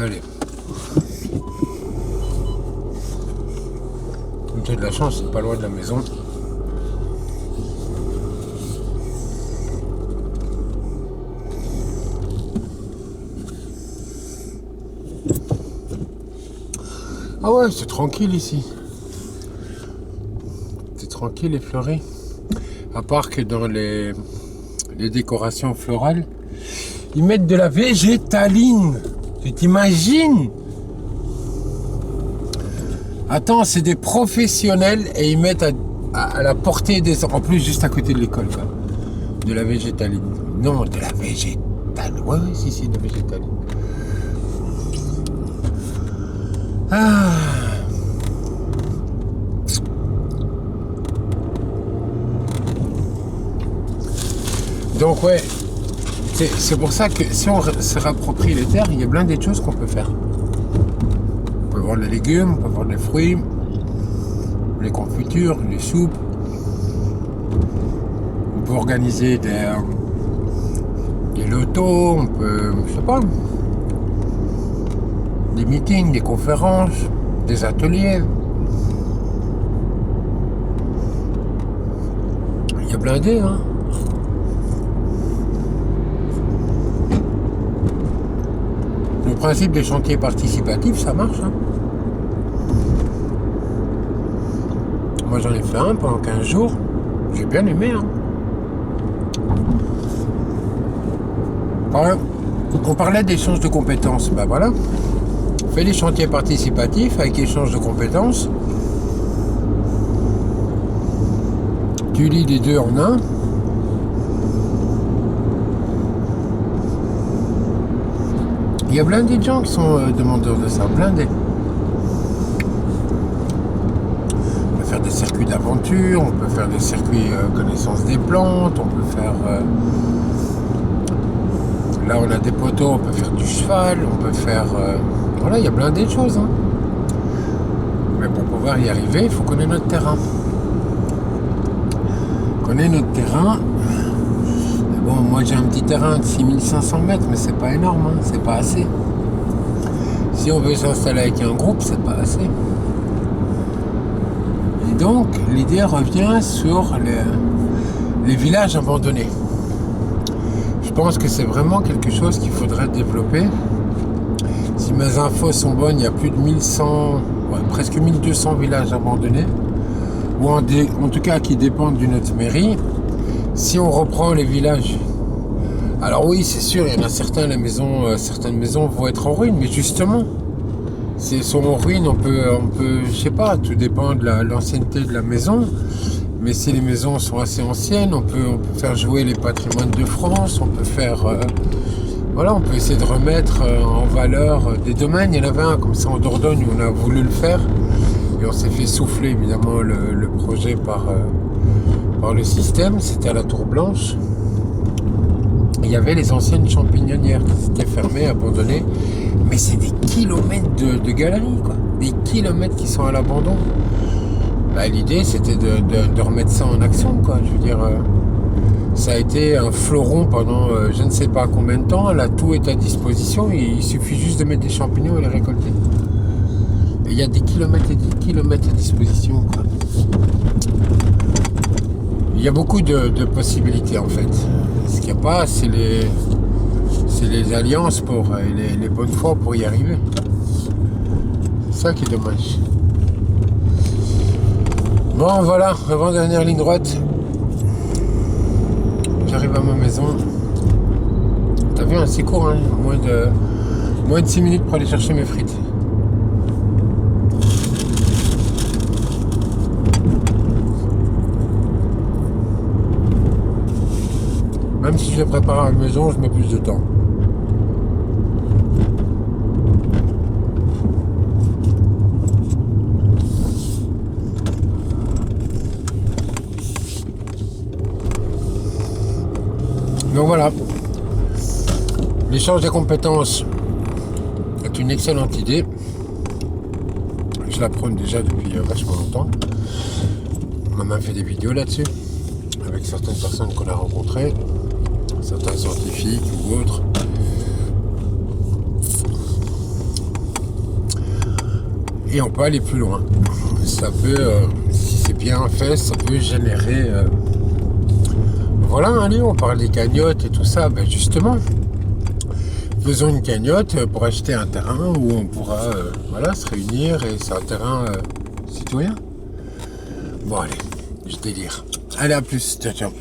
Allez. J'ai de la chance, c'est pas loin de la maison. Ah ouais, c'est tranquille ici. C'est tranquille et fleuri. À part que dans les décorations florales, ils mettent de la végétaline. Tu t'imagines? Attends, c'est des professionnels et ils mettent à la portée des... En plus, juste à côté de l'école, quoi. De la végétaline. Non, de la végétaline. Ouais, si, de la végétaline. Ah. Donc, ouais. C'est pour ça que si on se rapproprie les terres, il y a plein de choses qu'on peut faire. On peut vendre les légumes, on peut vendre les fruits, les confitures, les soupes. On peut organiser des lotos, on peut, je sais pas, des meetings, des conférences, des ateliers. Il y a blindé, hein. Le principe des chantiers participatifs, ça marche, hein. Moi, j'en ai fait un pendant 15 jours. J'ai bien aimé, hein. On parlait d'échange de compétences. Ben voilà. On fait des chantiers participatifs avec échange de compétences. Tu lis les deux en un. Il y a plein de gens qui sont demandeurs de ça, blindés. On peut faire des circuits d'aventure, on peut faire des circuits connaissance des plantes, on peut faire... là, on a des poteaux, on peut faire du cheval, on peut faire... voilà, il y a blindé de choses. Hein. Mais pour pouvoir y arriver, il faut connaître notre terrain. Connaître notre terrain... Bon, moi j'ai un petit terrain de 6500 mètres, mais c'est pas énorme, hein, c'est pas assez. Si on veut s'installer avec un groupe, c'est pas assez. Et donc, l'idée revient sur les villages abandonnés. Je pense que c'est vraiment quelque chose qu'il faudrait développer. Si mes infos sont bonnes, il y a plus de 1100, ouais, presque 1200 villages abandonnés, ou en tout cas qui dépendent d'une autre mairie. Si on reprend les villages, alors oui, c'est sûr, il y en a certaines maisons vont être en ruine, mais justement, si elles sont en ruine, on peut, je sais pas, tout dépend de l'ancienneté de la maison, mais si les maisons sont assez anciennes, on peut faire jouer les patrimoines de France, on peut faire, voilà, on peut essayer de remettre en valeur des domaines. Il y en avait un comme ça en Dordogne où on a voulu le faire, et on s'est fait souffler évidemment le projet par le système. C'était à la Tour Blanche. Il y avait les anciennes champignonnières qui s'étaient fermées, abandonnées, mais c'est des kilomètres de galeries, quoi. Des kilomètres qui sont à l'abandon. Bah, l'idée c'était de remettre ça en action, quoi. Je veux dire, ça a été un fleuron pendant je ne sais pas combien de temps. Là, tout est à disposition, il suffit juste de mettre des champignons et les récolter. Et il y a des kilomètres et des kilomètres à disposition, quoi. Il y a beaucoup de possibilités en fait. Ce qu'il n'y a pas, c'est les alliances et les bonnes foi pour y arriver. C'est ça qui est dommage. Bon voilà, avant-dernière ligne droite. J'arrive à ma maison. T'as vu, c'est court, hein, moins de 6 minutes pour aller chercher mes frites. Même si je les prépare à la maison, je mets plus de temps. Donc voilà. L'échange des compétences est une excellente idée. Je la prône déjà depuis vachement longtemps. On a même fait des vidéos là-dessus avec certaines personnes qu'on a rencontrées, certains scientifiques ou autres. Et on peut aller plus loin. Ça peut, si c'est bien fait, ça peut générer... Voilà, allez, on parle des cagnottes et tout ça. Ben justement, faisons une cagnotte pour acheter un terrain où on pourra voilà, se réunir, et c'est un terrain citoyen. Bon allez, je délire. Allez, à plus, ciao ciao.